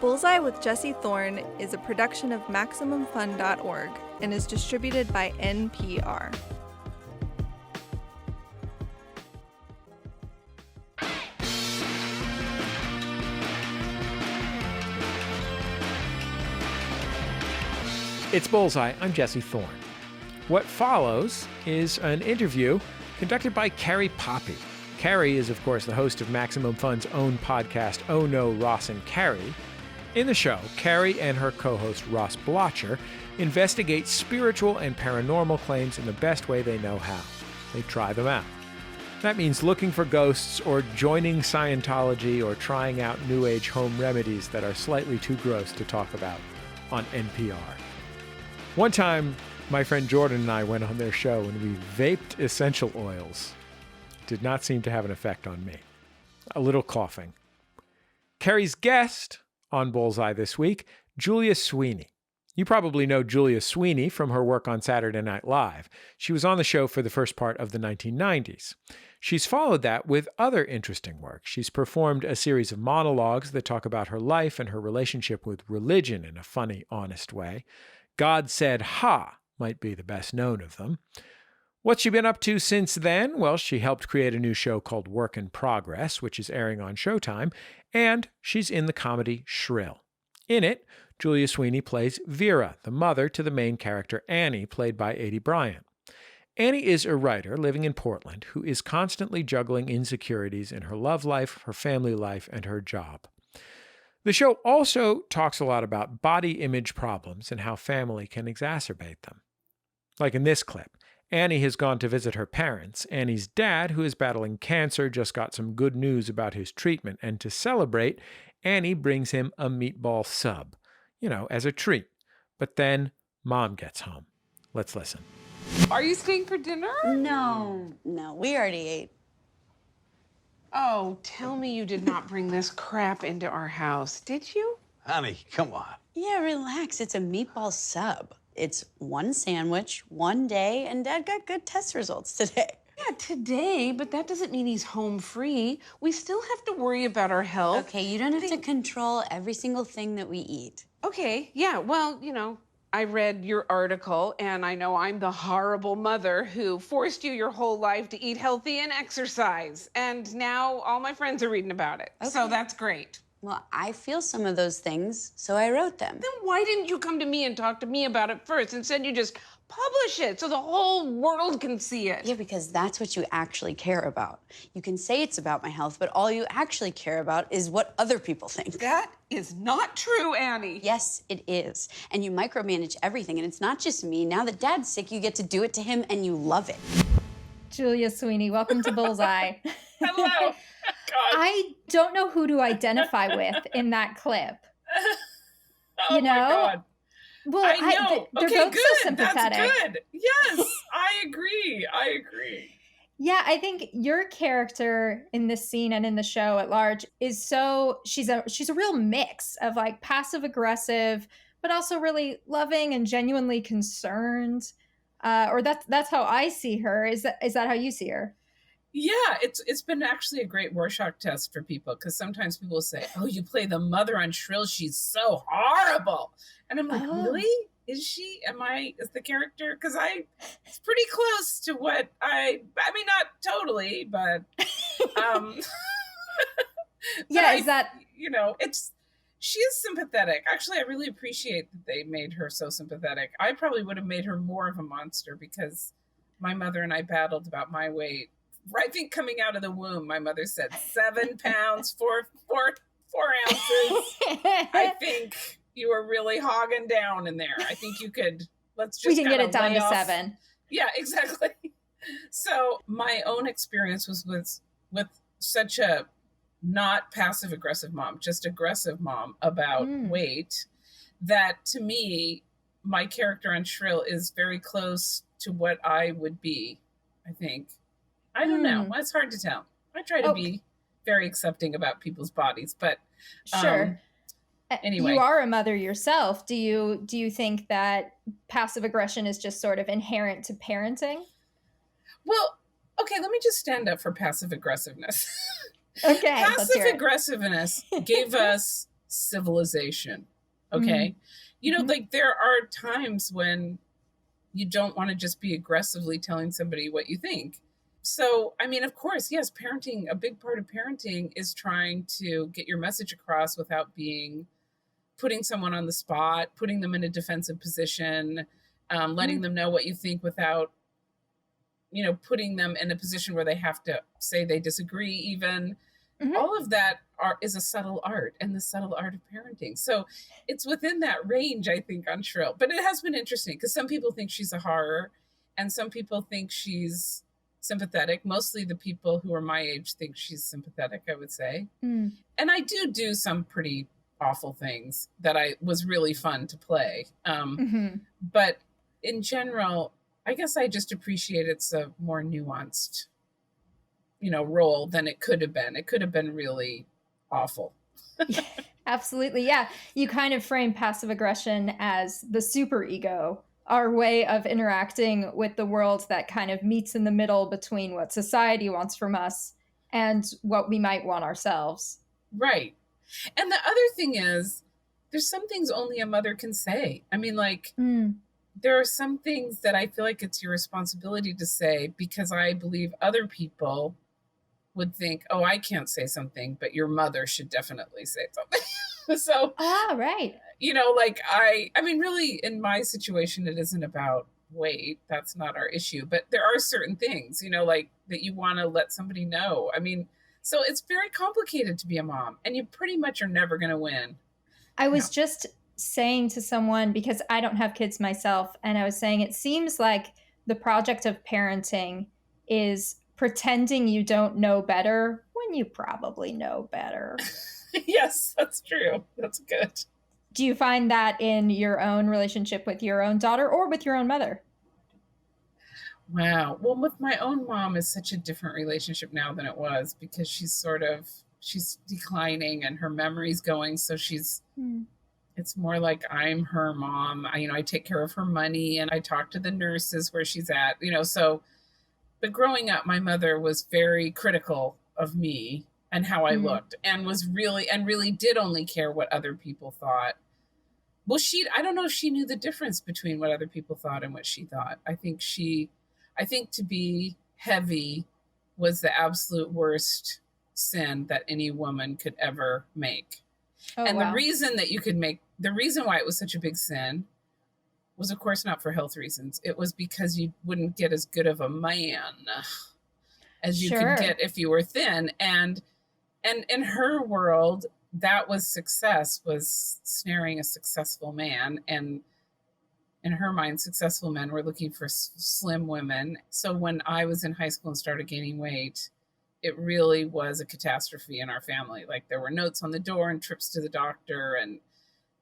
Bullseye with Jesse Thorn is a production of MaximumFun.org and is distributed by NPR. It's Bullseye. I'm Jesse Thorn. What follows is an interview conducted by Carrie Poppy. Carrie is, of course, the host of Maximum Fun's own podcast, Oh No, Ross and Carrie. In the show, Carrie and her co-host Ross Blotcher investigate spiritual and paranormal claims in the best way they know how. They try them out. That means looking for ghosts or joining Scientology or trying out New Age home remedies that are slightly too gross to talk about on NPR. One time, my friend Jordan and I went on their show and we vaped essential oils. Did not seem to have an effect on me. A little coughing. Carrie's guest on Bullseye this week, Julia Sweeney. You probably know Julia Sweeney from her work on Saturday Night Live. She was on the show for the first part of the 1990s. She's followed that with other interesting work. She's performed a series of monologues that talk about her life and her relationship with religion in a funny, honest way. God Said Ha might be the best known of them. What's she been up to since then? Well, she helped create a new show called Work in Progress, which is airing on Showtime, and she's in the comedy Shrill. In it, Julia Sweeney plays Vera, the mother to the main character Annie, played by Aidy Bryant. Annie is a writer living in Portland who is constantly juggling insecurities in her love life, her family life, and her job. The show also talks a lot about body image problems and how family can exacerbate them. Like in this clip, Annie has gone to visit her parents. Annie's dad, who is battling cancer, just got some good news about his treatment, and to celebrate, Annie brings him a meatball sub, as a treat. But then Mom gets home. Let's listen. Are you staying for dinner? No, we already ate. Oh, tell me you did not bring this crap into our house, did you? Honey, come on. Yeah, relax. It's a meatball sub. It's one sandwich, one day, and Dad got good test results today. Yeah, today, but that doesn't mean he's home free. We still have to worry about our health. Okay, you don't have to control every single thing that we eat. Okay, yeah, well, I read your article, and I know I'm the horrible mother who forced you your whole life to eat healthy and exercise. And now all my friends are reading about it. Okay. So that's great. Well, I feel some of those things, so I wrote them. Then why didn't you come to me and talk to me about it first? Instead, you just publish it so the whole world can see it. Yeah, because that's what you actually care about. You can say it's about my health, but all you actually care about is what other people think. That is not true, Annie. Yes, it is. And you micromanage everything, and it's not just me. Now that Dad's sick, you get to do it to him, and you love it. Julia Sweeney, welcome to Bullseye. Hello. God. I don't know who to identify with in that clip. Oh, my God. Well, I know. they're okay, both good. so sympathetic. That's good. Yes, I agree. Yeah, I think your character in this scene and in the show at large is she's a real mix of like passive aggressive, but also really loving and genuinely concerned. Or that's how I see her. Is that how you see her? Yeah, it's been actually a great Rorschach test for people, because sometimes people say, "Oh, you play the mother on Shrill. She's so horrible," and I'm like, "Really? Is she? Is the character? Because it's pretty close to what I mean, not totally, but yeah, she is sympathetic. Actually, I really appreciate that they made her so sympathetic. I probably would have made her more of a monster, because my mother and I battled about my weight. I think coming out of the womb, my mother said 7 pounds, 4 ounces. I think you were really hogging down in there. I think you could, we can get it down to 7. Yeah, exactly. So my own experience was with such a not passive aggressive mom, just aggressive mom about weight, that to me, my character on Shrill is very close to what I would be, I think. I don't know. It's hard to tell. I try to be very accepting about people's bodies, but sure. Anyway, you are a mother yourself. Do you think that passive aggression is just sort of inherent to parenting? Well, okay, let me just stand up for passive aggressiveness. Okay. Passive aggressiveness gave us civilization. Okay. You know, like there are times when you don't want to just be aggressively telling somebody what you think. So, I mean, of course, yes, parenting, a big part of parenting is trying to get your message across without putting someone on the spot, putting them in a defensive position, letting them know what you think without, you know, putting them in a position where they have to say they disagree even. All of that is a subtle art, and the subtle art of parenting. So it's within that range, I think, on Shrill. But it has been interesting because some people think she's a horror and some people think she's sympathetic. Mostly the people who are my age think she's sympathetic, I would say. And I do some pretty awful things that was really fun to play. But in general, I guess I just appreciate it's a more nuanced, you know, role than it could have been. It could have been really awful. Absolutely. Yeah. You kind of frame passive aggression as the superego, our way of interacting with the world that kind of meets in the middle between what society wants from us and what we might want ourselves. Right. And the other thing is, there's some things only a mother can say. I mean, like, there are some things that I feel like it's your responsibility to say because I believe other people would think, oh, I can't say something, but your mother should definitely say something. So, right. You know, like I mean, really in my situation, it isn't about weight. That's not our issue, but there are certain things, you know, like that you want to let somebody know. I mean, so it's very complicated to be a mom and you pretty much are never going to win. I was just saying to someone, because I don't have kids myself, and I was saying it seems like the project of parenting is pretending you don't know better when you probably know better. Yes, that's true. That's good. Do you find that in your own relationship with your own daughter or with your own mother? Wow. Well, with my own mom is such a different relationship now than it was because she's declining and her memory's going. So it's more like I'm her mom. I take care of her money and I talk to the nurses where she's at, you know, so, but growing up, my mother was very critical of me and how I looked and really did only care what other people thought. Well, I don't know if she knew the difference between what other people thought and what she thought. I think to be heavy was the absolute worst sin that any woman could ever make. The reason why it was such a big sin was, of course, not for health reasons. It was because you wouldn't get as good of a man as you could get if you were thin. And in her world, that was success, was snaring a successful man. And in her mind, successful men were looking for slim women. So when I was in high school and started gaining weight, it really was a catastrophe in our family. Like there were notes on the door and trips to the doctor and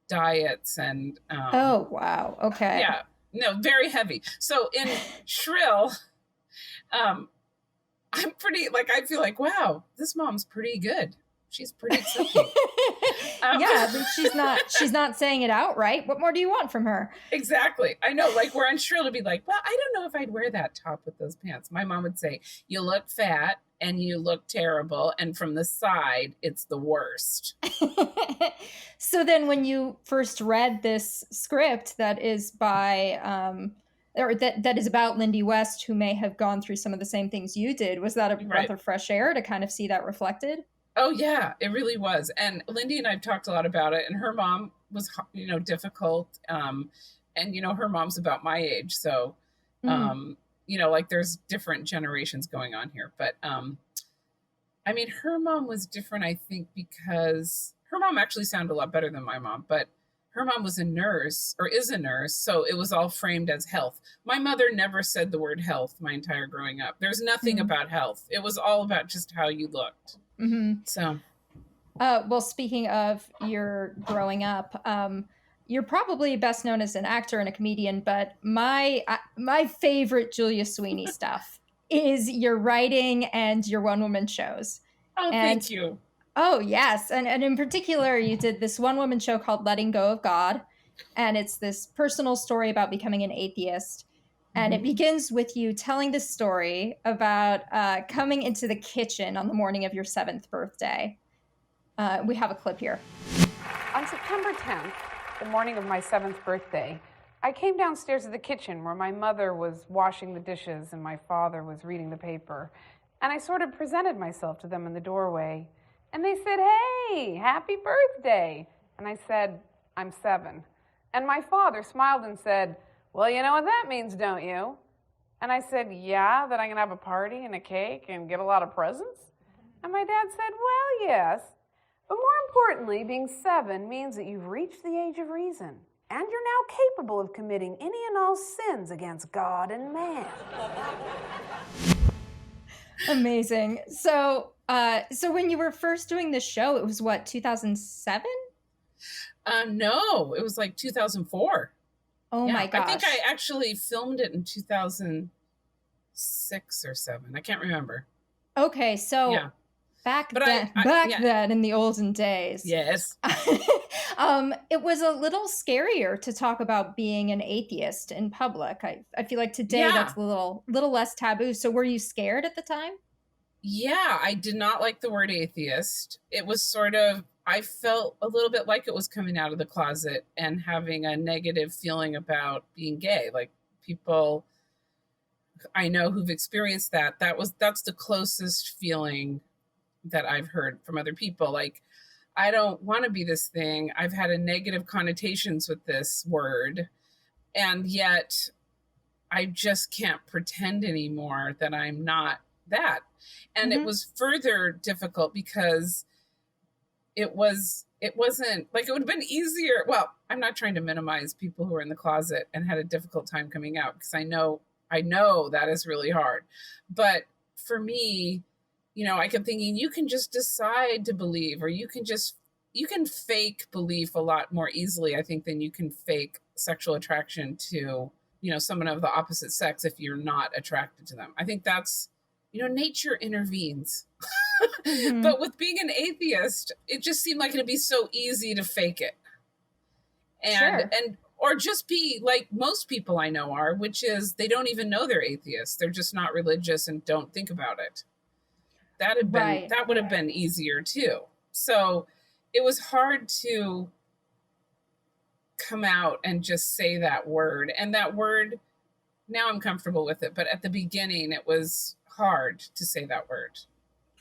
diets and oh wow, okay, yeah, no, very heavy. So in Shrill, I'm pretty, like, I feel like, wow, this mom's pretty good. She's pretty accepting. Yeah, but she's not saying it outright. What more do you want from her? Exactly. I know, like we're on Shrill to be like, well, I don't know if I'd wear that top with those pants. My mom would say, you look fat and you look terrible. And from the side, it's the worst. So then when you first read this script that is by, or that is about Lindy West, who may have gone through some of the same things you did, was that a breath of fresh air to kind of see that reflected? Oh, yeah, it really was. And Lindy and I have talked a lot about it. And her mom was, you know, difficult. And, you know, her mom's about my age. So, you know, like there's different generations going on here. But, I mean, her mom was different, I think, because her mom actually sounded a lot better than my mom. But her mom was a nurse, or is a nurse. So it was all framed as health. My mother never said the word health my entire growing up. There's nothing about health. It was all about just how you looked. So, well, speaking of your growing up, you're probably best known as an actor and a comedian, but my favorite Julia Sweeney stuff is your writing and your one-woman shows. Oh, thank you. Oh, yes. And in particular, you did this one-woman show called Letting Go of God, and it's this personal story about becoming an atheist. And it begins with you telling this story about coming into the kitchen on the morning of your 7th birthday. We have a clip here. On September 10th, the morning of my 7th birthday, I came downstairs to the kitchen where my mother was washing the dishes and my father was reading the paper. And I sort of presented myself to them in the doorway. And they said, "Hey, happy birthday." And I said, "I'm 7. And my father smiled and said, "Well, you know what that means, don't you?" And I said, "Yeah, that I'm going to have a party and a cake and get a lot of presents?" And my dad said, "Well, yes. But more importantly, being 7 means that you've reached the age of reason. And you're now capable of committing any and all sins against God and man." Amazing. So when you were first doing the show, it was what, 2007? No, it was like 2004. Oh my gosh. I think I actually filmed it in 2006 or 7. I can't remember. Okay, so Yeah. back But then in the olden days. Yes. It was a little scarier to talk about being an atheist in public. I feel like today that's a little less taboo. So were you scared at the time? Yeah, I did not like the word atheist. It was sort of, I felt a little bit like it was coming out of the closet and having a negative feeling about being gay. Like people I know who've experienced that's the closest feeling that I've heard from other people. Like, I don't want to be this thing. I've had a negative connotations with this word, and yet I just can't pretend anymore that I'm not that. And it was further difficult because it wasn't like, it would have been easier. Well, I'm not trying to minimize people who are in the closet and had a difficult time coming out, because I know that is really hard. But for me, I kept thinking, you can just decide to believe, or you can fake belief a lot more easily, I think, than you can fake sexual attraction to, someone of the opposite sex if you're not attracted to them. I think that's, nature intervenes. But with being an atheist, it just seemed like it'd be so easy to fake it. Or just be like most people I know are, which is they don't even know they're atheists. They're just not religious and don't think about it. That would have been easier too. So it was hard to come out and just say that word. And that word, now I'm comfortable with it. But at the beginning, it was hard to say that word.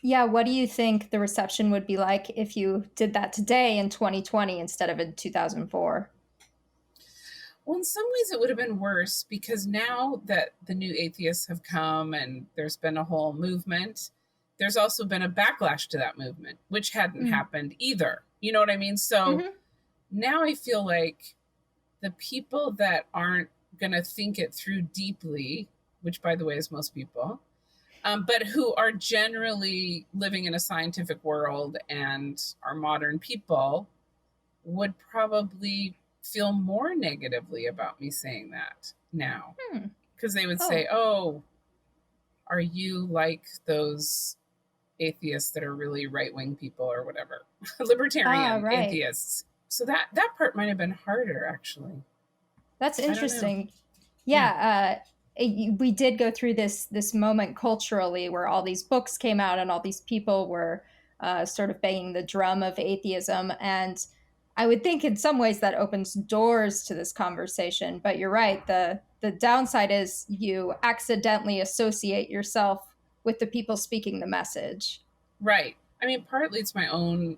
Yeah. What do you think the reception would be like if you did that today in 2020 instead of in 2004? Well, in some ways it would have been worse, because now that the new atheists have come and there's been a whole movement, there's also been a backlash to that movement, which hadn't happened either. You know what I mean? So now I feel like the people that aren't going to think it through deeply, which by the way is most people, but who are generally living in a scientific world and are modern people, would probably feel more negatively about me saying that now. Because they would say, "Oh, are you like those atheists that are really right-wing people or whatever?" Libertarian atheists. So that part might have been harder, actually. That's interesting. Yeah. We did go through this moment culturally where all these books came out and all these people were sort of banging the drum of atheism. And I would think in some ways that opens doors to this conversation. But you're right. The downside is you accidentally associate yourself with the people speaking the message. Right. I mean, partly it's my own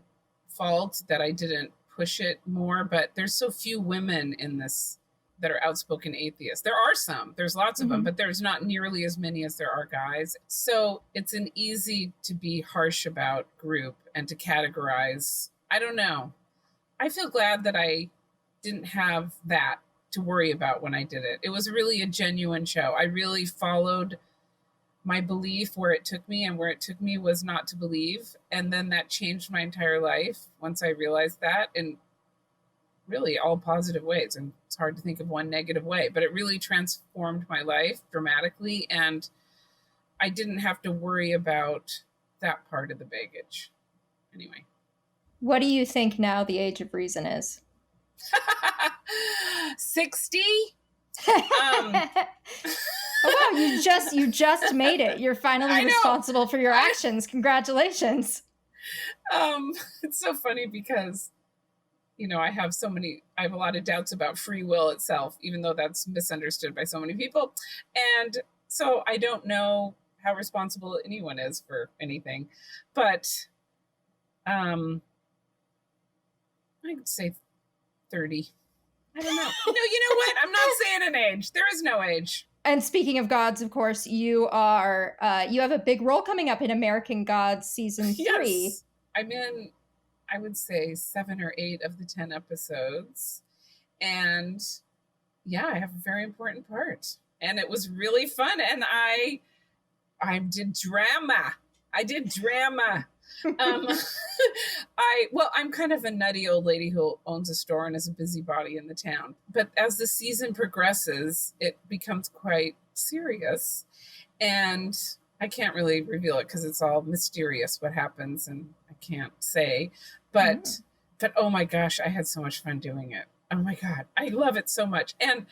fault that I didn't push it more, but there's so few women in this that are outspoken atheists. There are some, there's lots of them, but there's not nearly as many as there are guys. So it's an easy to be harsh about group and to categorize. I don't know. I feel glad that I didn't have that to worry about when I did it. It was really a genuine show. I really followed my belief where it took me, and where it took me was not to believe. And then that changed my entire life once I realized that, in really all positive ways. And it's hard to think of one negative way, but it really transformed my life dramatically. And I didn't have to worry about that part of the baggage. Anyway. What do you think now the age of reason is? 60? Oh, wow, you just made it. You're finally responsible for your actions. Congratulations. It's so funny because I have a lot of doubts about free will itself, even though that's misunderstood by so many people. And so I don't know how responsible anyone is for anything, but I could say 30. I don't know. No, you know what? I'm not saying an age. There is no age. And speaking of gods, of course, you have a big role coming up in American Gods season 3. Yes. I'm in, I would say 7 or 8 of the 10 episodes. And yeah, I have a very important part. And it was really fun. And I did drama. I'm kind of a nutty old lady who owns a store and is a busybody in the town. But as the season progresses, it becomes quite serious. And I can't really reveal it because it's all mysterious what happens and I can't say. But oh my gosh, I had so much fun doing it. Oh my God, I love it so much. And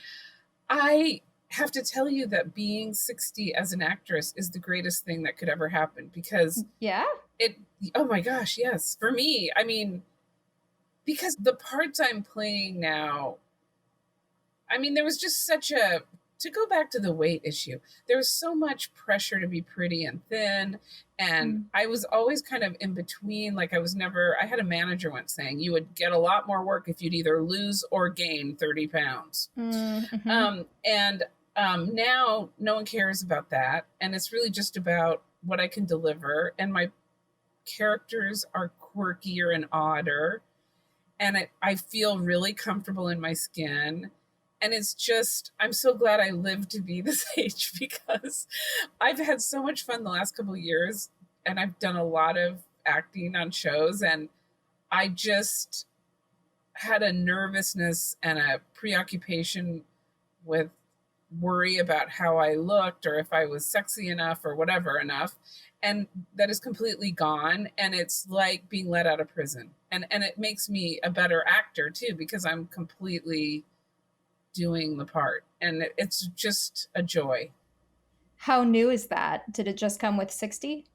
I have to tell you that being 60 as an actress is the greatest thing that could ever happen because oh my gosh, yes. For me, I mean, because the parts I'm playing now, I mean, there was just to go back to the weight issue, there was so much pressure to be pretty and thin. And I was always kind of in between. Like I had a manager once saying you would get a lot more work if you'd either lose or gain 30 pounds. Now no one cares about that. And it's really just about what I can deliver. And my characters are quirkier and odder. And I feel really comfortable in my skin. And it's just, I'm so glad I lived to be this age because I've had so much fun the last couple of years and I've done a lot of acting on shows and I just had a nervousness and a preoccupation with worry about how I looked or if I was sexy enough or whatever enough. And that is completely gone. And it's like being let out of prison. And it makes me a better actor too, because I'm completely doing the part. And it's just a joy. How new is that? Did it just come with 60?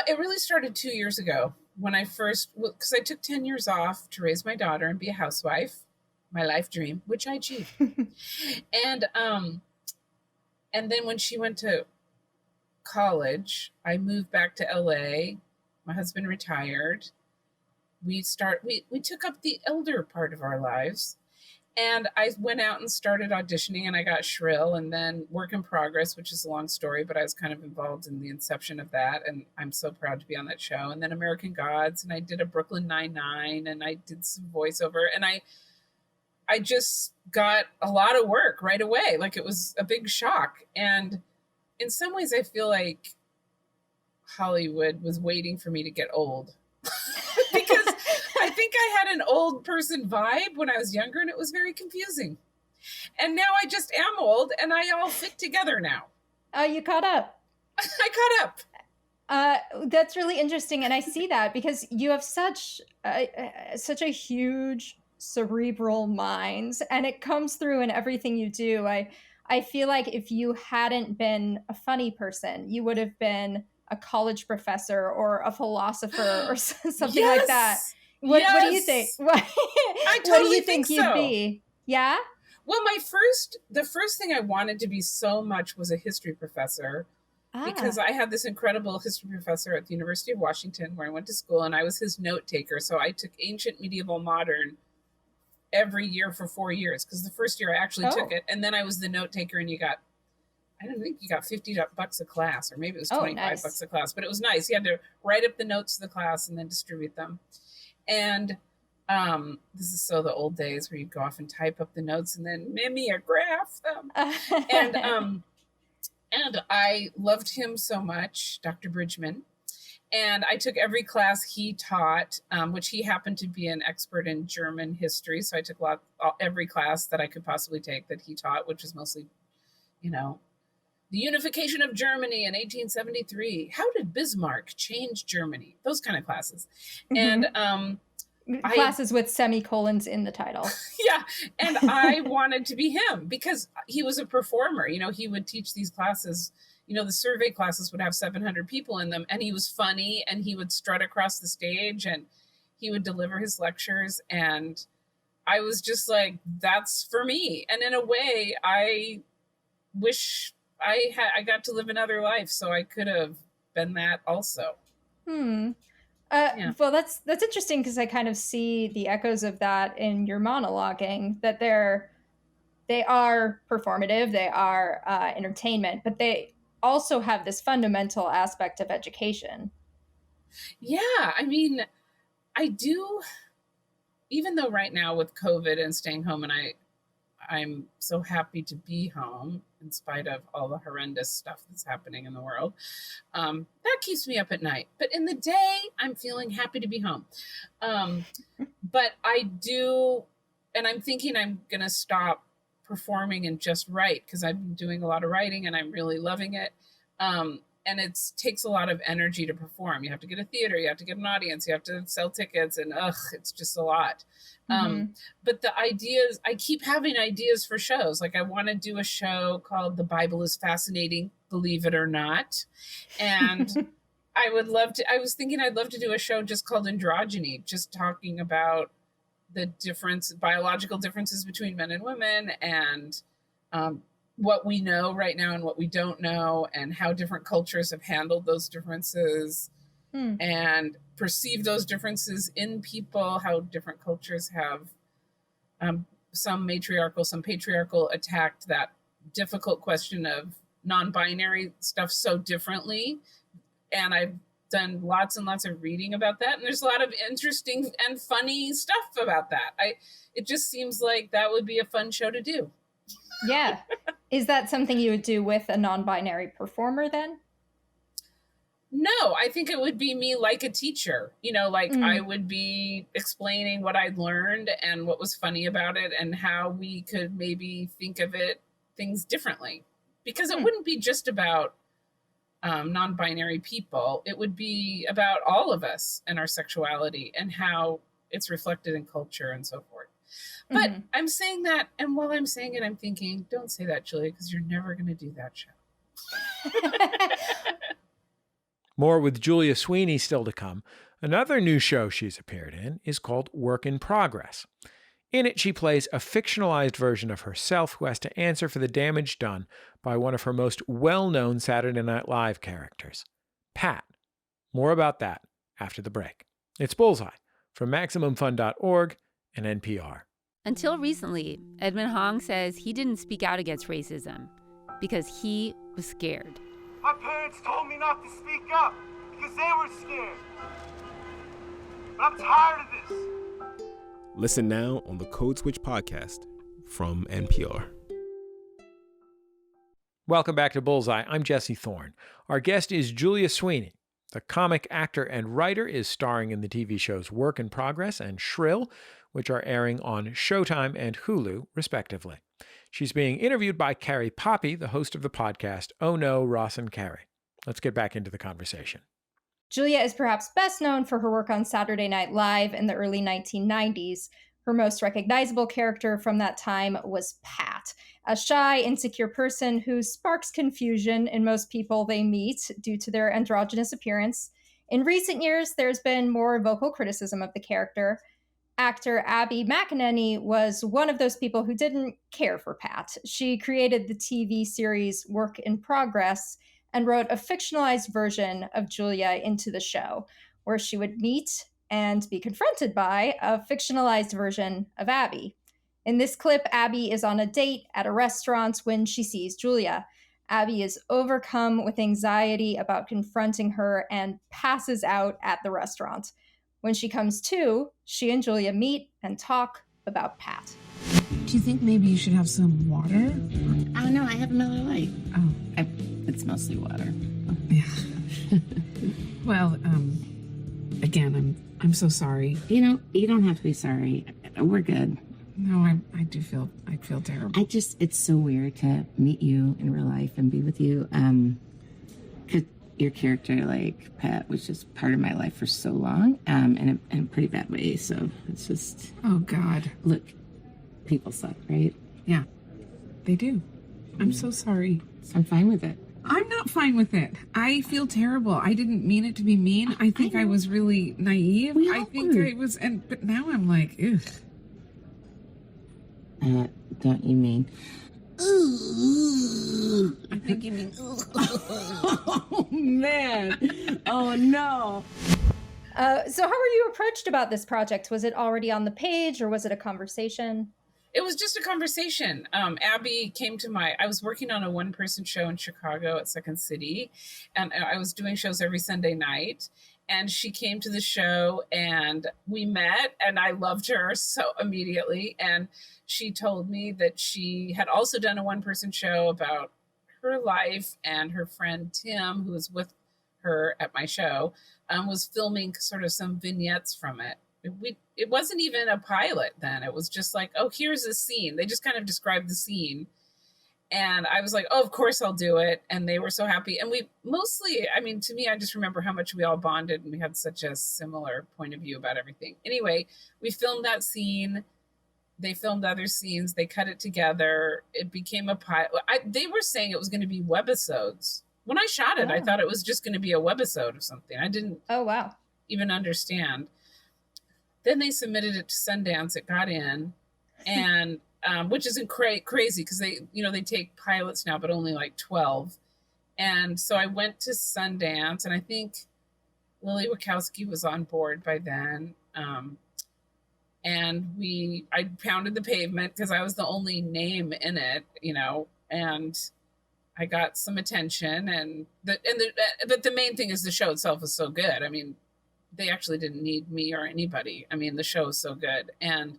It really started 2 years ago when I first, because I took 10 years off to raise my daughter and be a housewife, my life dream, which I achieved. And then when she went to college, I moved back to LA. My husband retired. We took up the elder part of our lives. And I went out and started auditioning and I got Shrill and then Work in Progress, which is a long story, but I was kind of involved in the inception of that. And I'm so proud to be on that show. And then American Gods, and I did a Brooklyn Nine-Nine and I did some voiceover and I just got a lot of work right away. Like it was a big shock. And in some ways I feel like Hollywood was waiting for me to get old because I think I had an old person vibe when I was younger and it was very confusing. And now I just am old and I all fit together now. Oh, you caught up. I caught up. That's really interesting. And I see that because you have such a huge cerebral mind and it comes through in everything you do. I feel like if you hadn't been a funny person, you would have been a college professor or a philosopher or something like that. What do you think? I totally what do you think you'd so. be? Yeah? Well, the first thing I wanted to be so much was a history professor because I had this incredible history professor at the University of Washington where I went to school and I was his note taker. So I took ancient, medieval, modern every year for 4 years because the first year I actually took it. And then I was the note taker and I don't think you got $50 a class or maybe it was $25 a class, but it was nice. You had to write up the notes of the class and then distribute them. And this is so the old days where you'd go off and type up the notes and then mimeograph them. And I loved him so much, Dr. Bridgman. And I took every class he taught, which he happened to be an expert in German history. So I took every class that I could possibly take that he taught, which was mostly, the unification of Germany in 1873. How did Bismarck change Germany? Those kind of classes. And classes with semicolons in the title. Yeah. And I wanted to be him because he was a performer. He would teach these classes. The survey classes would have 700 people in them and he was funny and he would strut across the stage and he would deliver his lectures, and I was just like, that's for me. And in a way, I wish I got to live another life so I could have been that also. Yeah. Well, that's interesting, because I kind of see the echoes of that in your monologuing, that they are performative, they are entertainment, but they also have this fundamental aspect of education. Yeah, I mean, I do, even though right now with COVID and staying home, and I'm so happy to be home in spite of all the horrendous stuff that's happening in the world. That keeps me up at night. But in the day, I'm feeling happy to be home. But I do, and I'm thinking I'm going to stop performing and just write, because I've been doing a lot of writing and I'm really loving it. And it takes a lot of energy to perform. You have to get a theater, you have to get an audience, you have to sell tickets, and it's just a lot. But the ideas, I keep having ideas for shows. Like, I want to do a show called The Bible is Fascinating, Believe It or Not. And I was thinking I'd love to do a show just called Androgyny, just talking about the biological differences between men and women, and what we know right now and what we don't know, and how different cultures have handled those differences and perceive those differences in people, how different cultures have some matriarchal, some patriarchal, attacked that difficult question of non-binary stuff so differently. And I've done lots and lots of reading about that, and there's a lot of interesting and funny stuff about that. It just seems like that would be a fun show to do. Yeah. Is that something you would do with a non-binary performer then? No, I think it would be me like a teacher, I would be explaining what I'd learned and what was funny about it, and how we could maybe think of things differently, because it wouldn't be just about non-binary people. It would be about all of us and our sexuality and how it's reflected in culture and so forth. But I'm saying that, and while I'm saying it, I'm thinking, don't say that, Julia, because you're never going to do that show. More with Julia Sweeney still to come. Another new show she's appeared in is called Work in Progress. In it, she plays a fictionalized version of herself who has to answer for the damage done by one of her most well-known Saturday Night Live characters, Pat. More about that after the break. It's Bullseye from MaximumFun.org and NPR. Until recently, Edmund Hong says he didn't speak out against racism because he was scared. My parents told me not to speak up because they were scared. But I'm tired of this. Listen now on the Code Switch podcast from NPR. Welcome back to Bullseye. I'm Jesse Thorn. Our guest is Julia Sweeney. The comic actor and writer is starring in the TV shows Work in Progress and Shrill, which are airing on Showtime and Hulu, respectively. She's being interviewed by Carrie Poppy, the host of the podcast Oh No, Ross and Carrie. Let's get back into the conversation. Julia is perhaps best known for her work on Saturday Night Live in the early 1990s. Her most recognizable character from that time was Pat, a shy, insecure person who sparks confusion in most people they meet due to their androgynous appearance. In recent years, there's been more vocal criticism of the character. Actor Abby McEnany was one of those people who didn't care for Pat. She created the TV series Work in Progress and wrote a fictionalized version of Julia into the show, where she would meet and be confronted by a fictionalized version of Abby. In this clip, Abby is on a date at a restaurant when she sees Julia. Abby is overcome with anxiety about confronting her and passes out at the restaurant. When she comes to, she and Julia meet and talk about Pat. Do you think maybe you should have some water? Oh, no, I have Miller Lite. Oh. It's mostly water. Yeah. Well, again, I'm so sorry. You don't have to be sorry. We're good. No, I feel terrible. It's so weird to meet you in real life and be with you. Because your character, like Pat, was just part of my life for so long, in a pretty bad way. So it's just. Oh God. Look, people suck, right? Yeah, they do. I'm so sorry. I'm fine with it. I'm not fine with it. I feel terrible. I didn't mean it to be mean. I think I was really naive. I think I was, but now I'm like, ugh. Don't you mean? I think you mean. Oh man! Oh no! So how were you approached about this project? Was it already on the page, or was it a conversation? It was just a conversation. Abby came to I was working on a one-person show in Chicago at Second City, and I was doing shows every Sunday night. And she came to the show, and we met, and I loved her so immediately. And she told me that she had also done a one-person show about her life, and her friend Tim, who was with her at my show, was filming sort of some vignettes from it. It wasn't even a pilot then. It was just like, oh, here's a scene. They just kind of described the scene. And I was like, oh, of course I'll do it. And they were so happy. And we mostly, I mean, to me, I just remember how much we all bonded, and we had such a similar point of view about everything. Anyway, we filmed that scene. They filmed other scenes. They cut it together. It became a pilot. They were saying it was going to be webisodes. When I shot it, I thought it was just going to be a webisode or something. I didn't even understand. Then they submitted it to Sundance. It got in, and which isn't crazy because they take pilots now, but only like 12. And so I went to Sundance, and I think Lily Wachowski was on board by then. And I pounded the pavement because I was the only name in it, and I got some attention. But the main thing is the show itself is so good. I mean, they actually didn't need me or anybody. I mean, the show is so good. And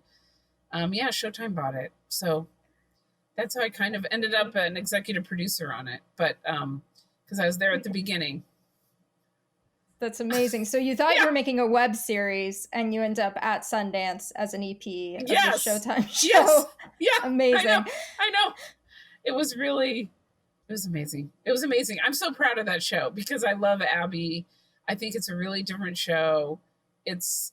Showtime bought it. So that's how I kind of ended up an executive producer on it. But because I was there at the beginning. That's amazing. So you thought you were making a web series, and you end up at Sundance as an EP of the Showtime show. Yes. Yeah. Amazing. I know. It was amazing. It was amazing. I'm so proud of that show because I love Abby. I think it's a really different show. It's,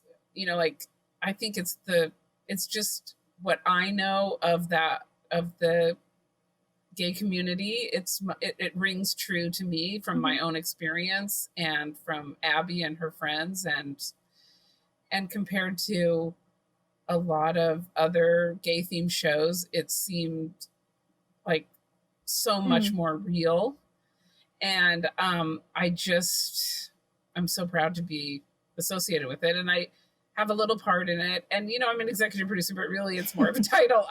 I think it's just what I know of the gay community. It rings true to me from my own experience and from Abby and her friends, and compared to a lot of other gay themed shows, it seemed like so much more real. And I'm so proud to be associated with it. And I have a little part in it. And, I'm an executive producer, but really it's more of a title.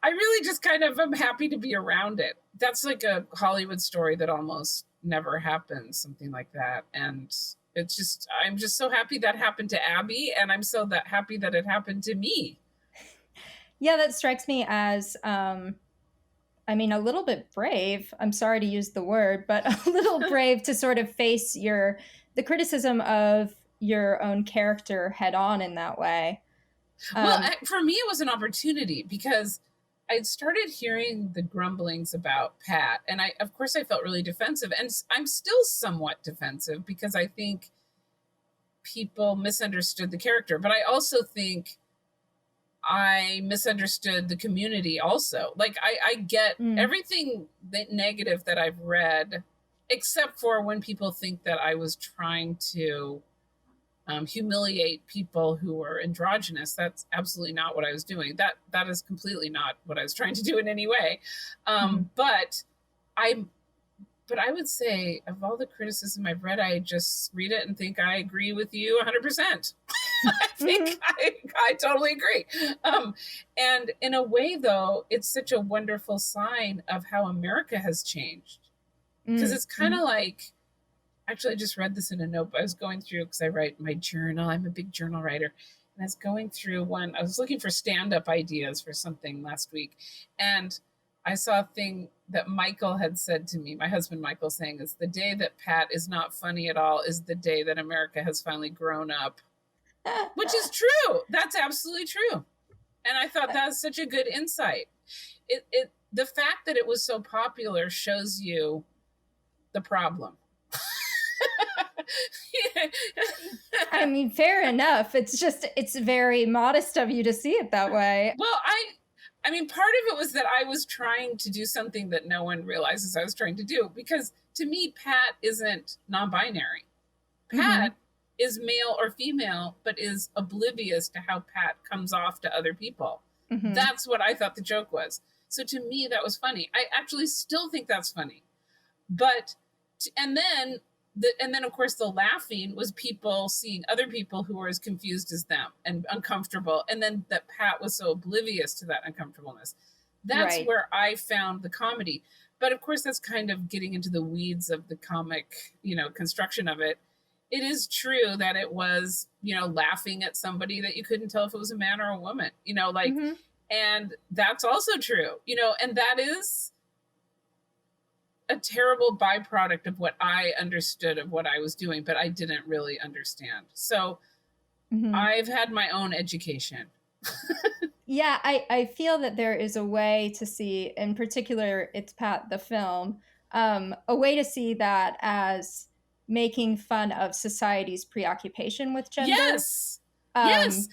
I really just kind of am happy to be around it. That's like a Hollywood story that almost never happens, something like that. And I'm just so happy that happened to Abby. And I'm so happy that it happened to me. Yeah, that strikes me as, a little bit brave. I'm sorry to use the word, but a little brave to sort of face the criticism of your own character head on in that way. Well, for me, it was an opportunity because I'd started hearing the grumblings about Pat. And of course, I felt really defensive. And I'm still somewhat defensive because I think people misunderstood the character. But I also think I misunderstood the community also. Like, I get everything negative that I've read, except for when people think that I was trying to humiliate people who are androgynous. That's absolutely not what I was doing. That is completely not what I was trying to do in any way. But I would say of all the criticism I've read, I just read it and think I agree with you 100%. I think I totally agree. And in a way, though, it's such a wonderful sign of how America has changed. Because it's kind of like, actually, I just read this in a note. I was going through, because I write my journal. I'm a big journal writer. And I was going through I was looking for stand-up ideas for something last week. And I saw a thing that Michael had said to me, my husband Michael, saying, is the day that Pat is not funny at all is the day that America has finally grown up. Which is true. That's absolutely true. And I thought that's such a good insight. The fact that it was so popular shows you the problem. Fair enough. It's very modest of you to see it that way. Well, I mean, part of it was that I was trying to do something that no one realizes I was trying to do, because to me, Pat isn't non-binary. Pat is male or female, but is oblivious to how Pat comes off to other people. That's what I thought the joke was. So to me, that was funny. I actually still think that's funny. But, and then of course the laughing was people seeing other people who were as confused as them and uncomfortable. And then that Pat was so oblivious to that uncomfortableness. That's where I found the comedy. But of course, that's kind of getting into the weeds of the comic, construction of it. It is true that it was, laughing at somebody that you couldn't tell if it was a man or a woman, and that's also true, and that is a terrible byproduct of what I understood of what I was doing, but I didn't really understand. So I've had my own education. Yeah, I feel that there is a way to see, in particular, It's Pat the film, a way to see that as making fun of society's preoccupation with gender. Yes. Yes.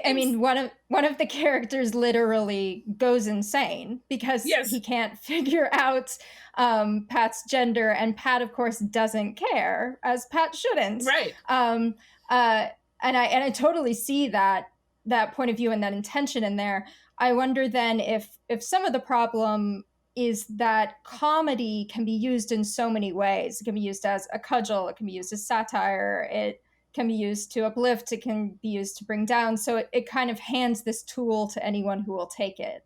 I mean, one of the characters literally goes insane because he can't figure out Pat's gender, and Pat, of course, doesn't care, as Pat shouldn't. Right. And I totally see that point of view and that intention in there. I wonder then if some of the problem is that comedy can be used in so many ways. It can be used as a cudgel. It can be used as satire. It can be used to uplift. It can be used to bring down. So it kind of hands this tool to anyone who will take it.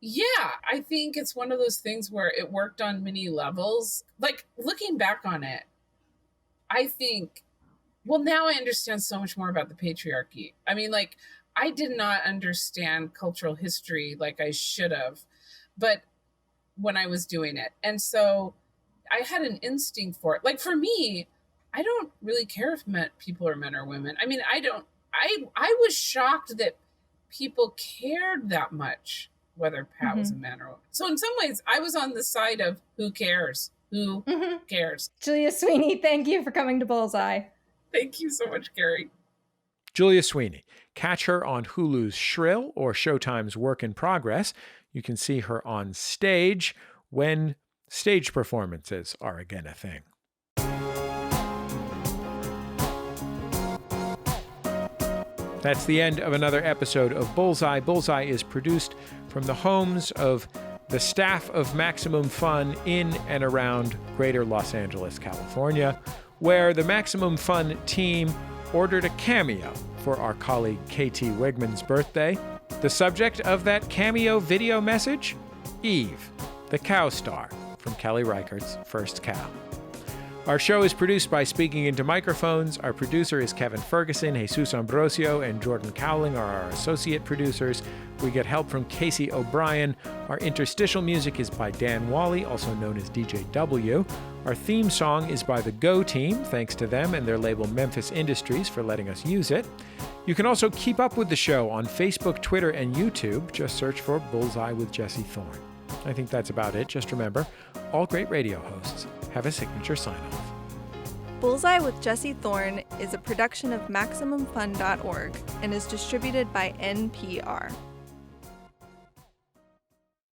Yeah, I think it's one of those things where it worked on many levels. Like, looking back on it, I think, well, now I understand so much more about the patriarchy. I mean, like, I did not understand cultural history like I should have, but when I was doing it. And so I had an instinct for it. Like, for me, I don't really care if people are men or women. I mean, I was shocked that people cared that much whether Pat was a man or a woman. So in some ways, I was on the side of who cares? Who cares? Julia Sweeney, thank you for coming to Bullseye. Thank you so much, Carrie. Julia Sweeney. Catch her on Hulu's Shrill or Showtime's Work in Progress. You can see her on stage when stage performances are again a thing. That's the end of another episode of Bullseye. Bullseye is produced from the homes of the staff of Maximum Fun in and around Greater Los Angeles, California, where the Maximum Fun team ordered a cameo for our colleague KT Wigman's birthday. The subject of that cameo video message? Eve, the cow star from Kelly Reichardt's First Cow. Our show is produced by Speaking Into Microphones. Our producer is Kevin Ferguson. Jesus Ambrosio and Jordan Cowling are our associate producers. We get help from Casey O'Brien. Our interstitial music is by Dan Wally, also known as DJ W. Our theme song is by the Go Team. Thanks to them and their label Memphis Industries for letting us use it. You can also keep up with the show on Facebook, Twitter, and YouTube. Just search for Bullseye with Jesse Thorn. I think that's about it. Just remember, all great radio hosts have a signature sign-off. Bullseye with Jesse Thorn is a production of MaximumFun.org and is distributed by NPR.